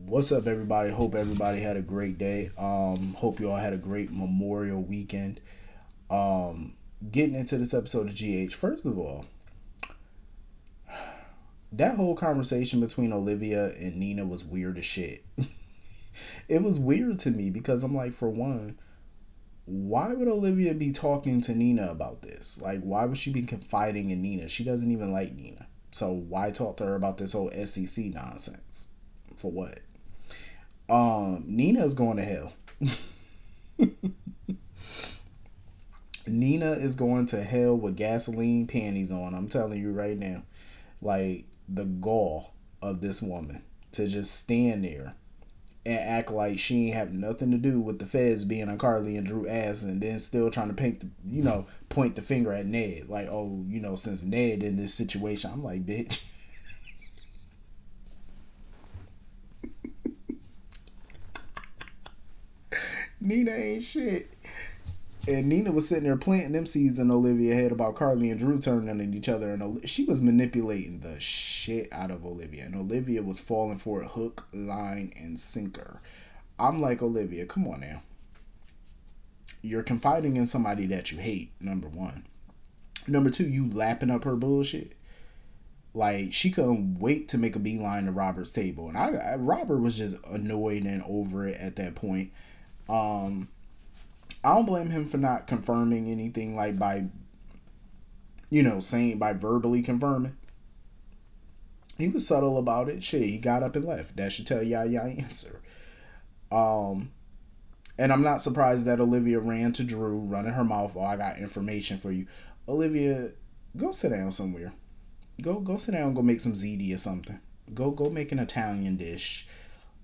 What's up, everybody? Hope everybody had a great day. Hope you all had a great Memorial weekend. Um, Getting into this episode of GH. First of all, that whole conversation between Olivia and Nina was weird as shit. It was weird to me because I'm like, for one, why would Olivia be talking to Nina about this? Like, why would she be confiding in Nina? She doesn't even like Nina. So why talk to her about this whole SEC nonsense? For what? Nina is going to hell. Nina is going to hell with gasoline panties on. I'm telling you right now. Like, the gall of this woman to just stand there and act like she ain't have nothing to do with the feds being on Carly and Drew ass, and then still trying to point the finger at Ned. Like, oh, since Ned in this situation. I'm like, bitch. Nina ain't shit. And Nina was sitting there planting them seeds in Olivia head about Carly and Drew turning on each other, and she was manipulating the shit out of Olivia, and Olivia was falling for it hook, line, and sinker. I'm like, Olivia, come on now. You're confiding in somebody that you hate, number one. Number two, you lapping up her bullshit. Like, she couldn't wait to make a beeline to Robert's table, and Robert was just annoyed and over it at that point. Um, I don't blame him for not confirming anything, like by saying, by verbally confirming. He was subtle about it. Shit, he got up and left. That should tell y'all answer. Um, and I'm not surprised that Olivia ran to Drew, running her mouth. Oh, I got information for you, Olivia. Go sit down somewhere. Go sit down. And go make some ziti or something. Go make an Italian dish.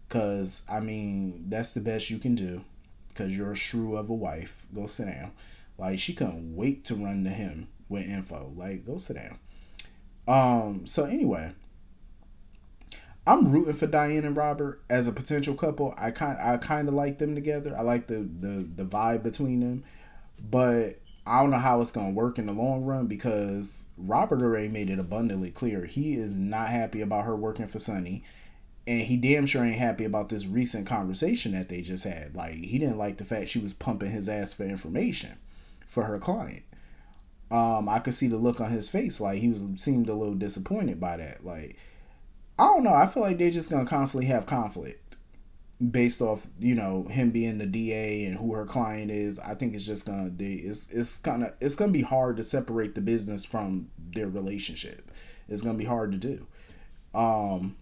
Cause I mean that's the best you can do. Cause you're a shrew of a wife. Go sit down. Like, she couldn't wait to run to him with info. Like, go sit down. So anyway, I'm rooting for Diane and Robert as a potential couple. I kind of like them together. I like the vibe between them, but I don't know how it's gonna work in the long run because Robert already made it abundantly clear he is not happy about her working for Sonny, and he damn sure ain't happy about this recent conversation that they just had. Like, he didn't like the fact she was pumping his ass for information for her client. I could see the look on his face, like he was seemed a little disappointed by that. Like, I don't know. I feel like they're just gonna constantly have conflict based off him being the DA and who her client is. I think it's just gonna it's gonna be hard to separate the business from their relationship. It's gonna be hard to do. Um,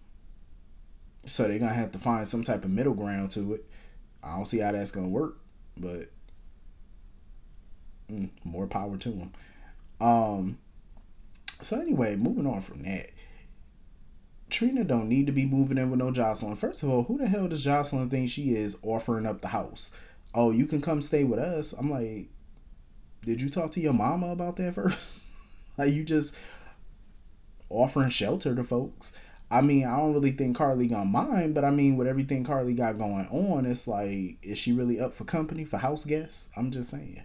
so they're gonna have to find some type of middle ground to it. I don't see how that's gonna work, but more power to them. Um, so anyway, moving on from that. Trina don't need to be moving in with no Jocelyn. First of all, who the hell does Jocelyn think she is offering up the house? Oh, you can come stay with us. I'm like, did you talk to your mama about that first? Like, you just offering shelter to folks. I mean, I don't really think Carly gonna mind, but I mean, with everything Carly got going on, it's like, is she really up for company for house guests? I'm just saying.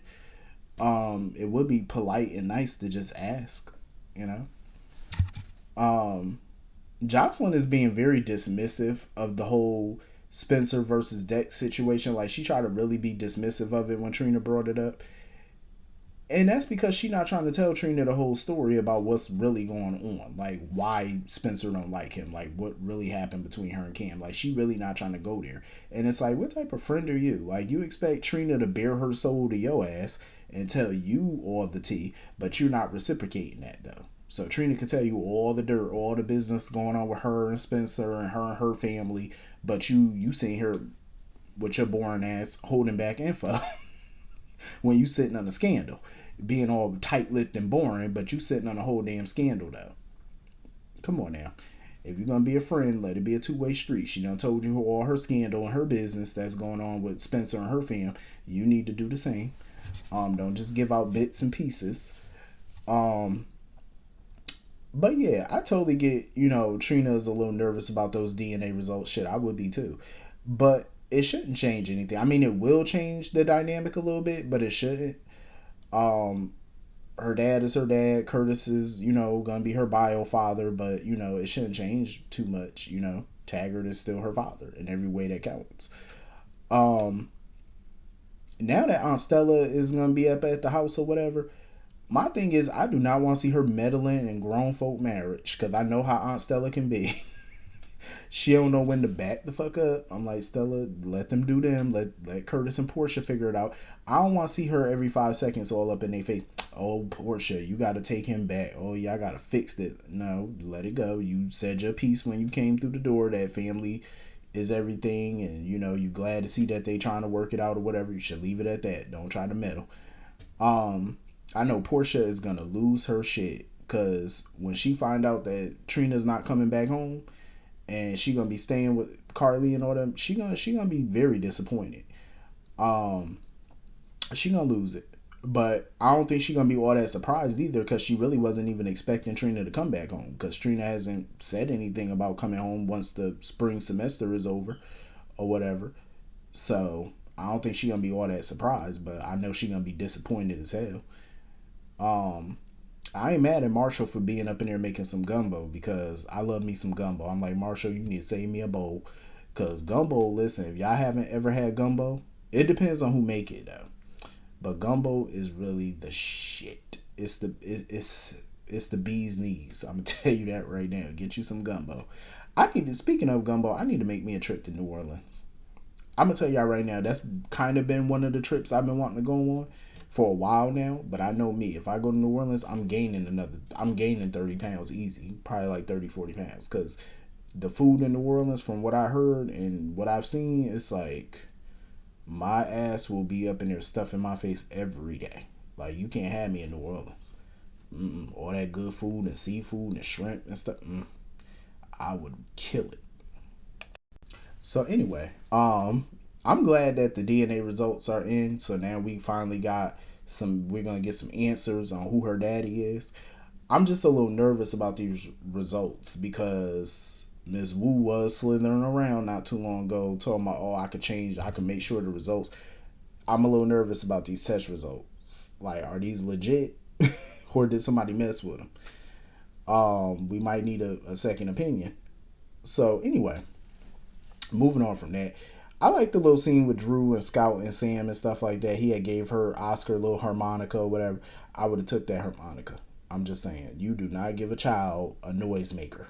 It would be polite and nice to just ask, you know. Um, Jocelyn is being very dismissive of the whole Spencer versus Dex situation. Like, she tried to really be dismissive of it when Trina brought it up. And that's because she's not trying to tell Trina the whole story about what's really going on. Like, why Spencer don't like him. Like, what really happened between her and Cam. Like, she really not trying to go there. And it's like, what type of friend are you? Like, you expect Trina to bare her soul to your ass and tell you all the tea, but you're not reciprocating that, though. So Trina could tell you all the dirt, all the business going on with her and Spencer and her family, but you sitting here with your boring ass holding back info when you sitting on a scandal, being all tight-lipped and boring, but you sitting on a whole damn scandal though. Come on now. If you're gonna be a friend, let it be a two-way street. She done told you all her scandal and her business that's going on with Spencer and her fam. You need to do the same. Don't just give out bits and pieces. Um, but yeah, I totally get, Trina's a little nervous about those DNA results. Shit, I would be too. But it shouldn't change anything. I mean, it will change the dynamic a little bit, but it shouldn't. Um, Her dad is her dad. Curtis is, gonna be her bio father, but, it shouldn't change too much. Taggart is still her father in every way that counts. Um, Now that Aunt Stella is gonna be up at the house or whatever, my thing is I do not want to see her meddling in grown folk marriage because I know how Aunt Stella can be. She don't know when to back the fuck up. I'm like, Stella, let them do them. Let Curtis and Portia figure it out. I don't want to see her every 5 seconds all up in their face. Oh, Portia, you got to take him back. Oh, yeah, I got to fix it. No, let it go. You said your piece when you came through the door. That family is everything, and you glad to see that they trying to work it out or whatever. You should leave it at that. Don't try to meddle. I know Portia is gonna lose her shit because when she find out that Trina's not coming back home and she gonna be staying with Carly and all them, she gonna be very disappointed. Um, she gonna lose it, but I don't think she gonna be all that surprised either because she really wasn't even expecting Trina to come back home because Trina hasn't said anything about coming home once the spring semester is over or whatever. So I don't think she gonna be all that surprised, but I know she gonna be disappointed as hell. Um, I ain't mad at Marshall for being up in there making some gumbo because I love me some gumbo. I'm like, Marshall, you need to save me a bowl. Cause gumbo, listen, if y'all haven't ever had gumbo, it depends on who make it though. But gumbo is really the shit. It's the bee's knees. I'm gonna tell you that right now. Get you some gumbo. Speaking of gumbo, I need to make me a trip to New Orleans. I'm gonna tell y'all right now, that's kind of been one of the trips I've been wanting to go on for a while now. But I know me, if I go to New Orleans, I'm gaining 30 pounds easy, probably like 30, 40 pounds. Because the food in New Orleans, from what I heard and what I've seen, it's like my ass will be up in there stuffing my face every day. Like, you can't have me in New Orleans. All that good food and seafood and shrimp and stuff. I would kill it. So anyway, I'm glad that the DNA results are in. So now we finally got some. We're gonna get some answers on who her daddy is. I'm just a little nervous about these results because Ms. Wu was slithering around not too long ago, talking about, oh, I can make sure the results. I'm a little nervous about these test results. Like, are these legit, or did somebody mess with them? We might need a second opinion. So anyway, moving on from that, I like the little scene with Drew and Scout and Sam and stuff like that. He had gave her Oscar a little harmonica or whatever. I would have took that harmonica. I'm just saying, you do not give a child a noisemaker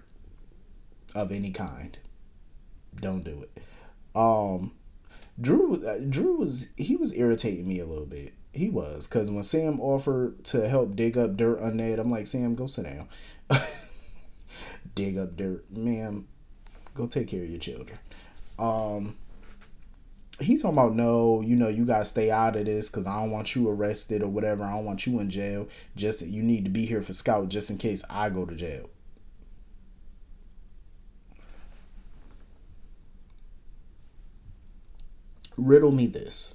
of any kind. Don't do it. Um, Drew was irritating me a little bit. He was, because when Sam offered to help dig up dirt on Ned, I'm like, Sam, go sit down. Dig up dirt, ma'am. Go take care of your children. Um, he talking about, no, you gotta stay out of this because I don't want you arrested or whatever. I don't want you in jail. Just, you need to be here for Scout just in case I go to jail. Riddle me this.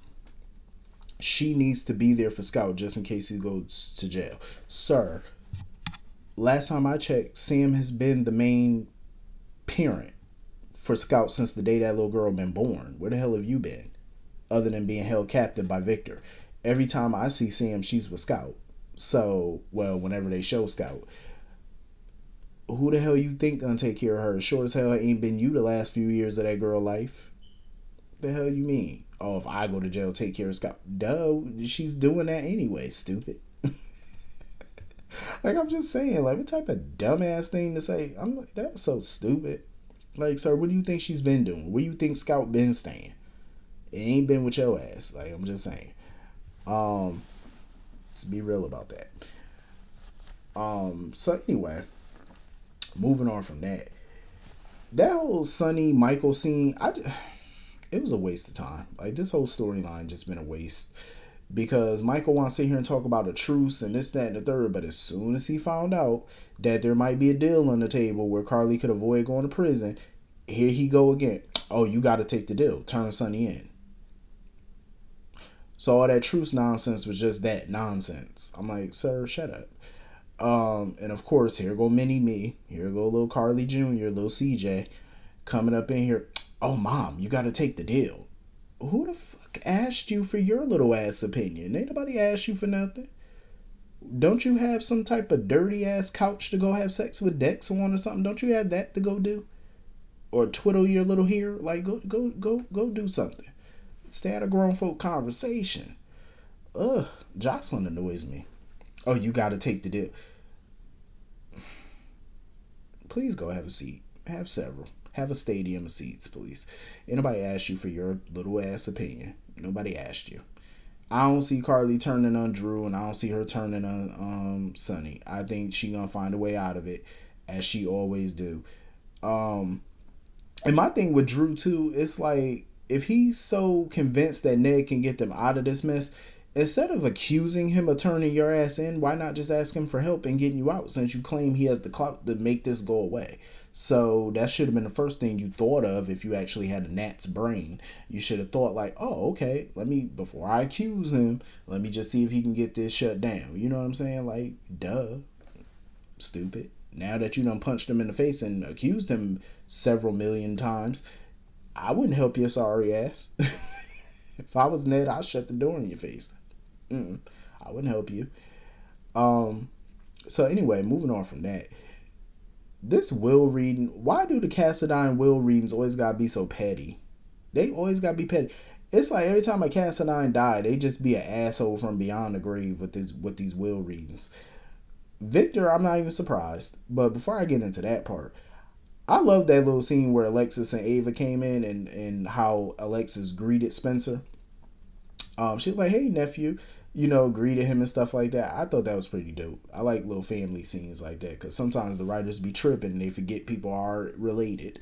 She needs to be there for Scout just in case he goes to jail. Sir, last time I checked, Sam has been the main parent for Scout since the day that little girl been born. Where the hell have you been? Other than being held captive by Victor. Every time I see Sam, she's with Scout. So, well, whenever they show Scout. Who the hell you think gonna take care of her? Sure as hell ain't been you the last few years of that girl life. The hell you mean? Oh, if I go to jail, take care of Scout. Duh, she's doing that anyway, stupid. Like, I'm just saying, like, what type of dumbass thing to say? I'm like, that was so stupid. Like, sir, what do you think she's been doing? Where you think Scout been staying? It ain't been with your ass. Like, I'm just saying. Um, let's be real about that. So anyway, moving on from that. That whole Sonny Michael scene, it was a waste of time. Like, this whole storyline just been a waste. Because Michael wants to sit here and talk about a truce and this, that, and the third, but as soon as he found out that there might be a deal on the table where Carly could avoid going to prison, here he go again. Oh, you got to take the deal. Turn Sonny in. So all that truce nonsense was just that nonsense. I'm like, sir, shut up. And of course, here go mini me. Here go little Carly Jr., little CJ coming up in here. Oh, mom, you got to take the deal. Who the fuck asked you for your little ass opinion? Ain't nobody asked you for nothing. Don't you have some type of dirty ass couch to go have sex with Dex on or something? Don't you have that to go do? or twiddle your little hair. Like go do something. Stay at a grown folk conversation. Ugh, Jocelyn annoys me. Oh, you got to take the dip. Please go have a seat. Have several. Have a stadium of seats, please. Anybody asked you for your little ass opinion? Nobody asked you. I don't see Carly turning on Drew, and I don't see her turning on Sonny. I think she gonna find a way out of it, as she always do. Um, and my thing with Drew too, it's like if he's so convinced that Ned can get them out of this mess, instead of accusing him of turning your ass in, why not just ask him for help and getting you out since you claim he has the clout to make this go away? So that should have been the first thing you thought of if you actually had a gnat's brain. You should have thought like, oh, okay, before I accuse him, let me just see if he can get this shut down. You know what I'm saying? Like, duh, stupid. Now that you done punched him in the face and accused him several million times, I wouldn't help your sorry ass. If I was Ned, I'd shut the door in your face. I wouldn't help you. Um, so anyway, moving on from that. This will reading, why do the Cassadine will readings always gotta be so petty? They always gotta be petty. It's like every time a Cassadine die, they just be an asshole from beyond the grave with these will readings. Victor, I'm not even surprised. But before I get into that part, I love that little scene where Alexis and Ava came in and how Alexis greeted Spencer. She was like, "Hey nephew," greeted him and stuff like that. I thought that was pretty dope. I like little family scenes like that because sometimes the writers be tripping and they forget people are related.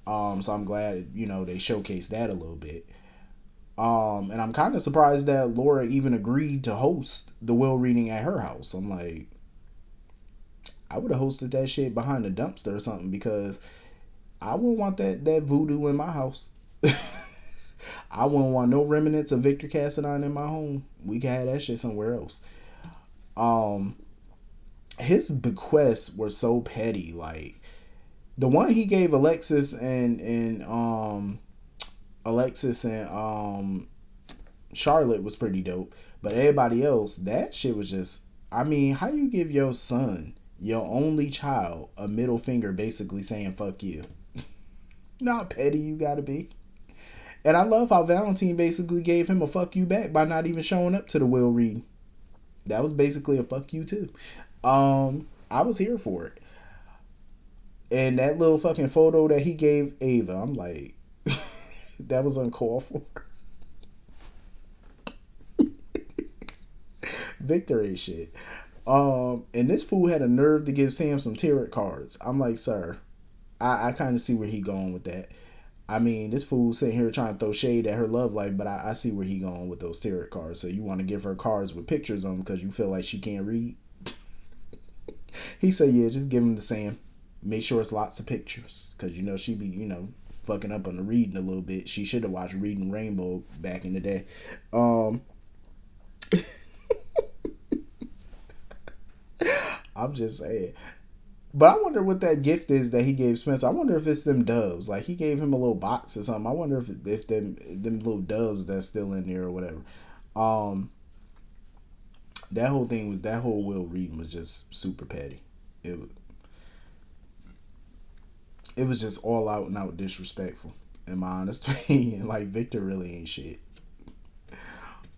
So I'm glad they showcased that a little bit. And I'm kind of surprised that Laura even agreed to host the will reading at her house. I'm like, I would have hosted that shit behind a dumpster or something because I wouldn't want that voodoo in my house. I wouldn't want no remnants of Victor Cassadine in my home. We could have that shit somewhere else. Um, his bequests were so petty. Like the one he gave Alexis and Charlotte was pretty dope. But everybody else, that shit was just. I mean, how you give your son, your only child, a middle finger, basically saying "fuck you"? Not petty you gotta be. And I love how Valentine basically gave him a fuck you back by not even showing up to the will reading. That was basically a fuck you too. I was here for it. And that little fucking photo that he gave Ava, I'm like, that was uncalled for. Victory shit. And this fool had a nerve to give Sam some tarot cards. I'm like, sir, I kind of see where he going with that. I mean, this fool sitting here trying to throw shade at her love life, but I see where he going with those tarot cards. So you want to give her cards with pictures on them because you feel like she can't read? He said, yeah, just give him the same. Make sure it's lots of pictures because she be fucking up on the reading a little bit. She should have watched Reading Rainbow back in the day. I'm just saying. But I wonder what that gift is that he gave Spencer. I wonder if it's them doves. Like he gave him a little box or something. I wonder if them little doves that's still in there or whatever. Um, that whole will reading was just super petty. It it was just all out and out disrespectful, in my honest opinion. Like Victor really ain't shit.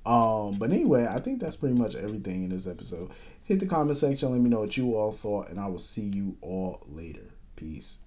But anyway, I think that's pretty much everything in this episode. Hit the comment section, let me know what you all thought, and I will see you all later. Peace.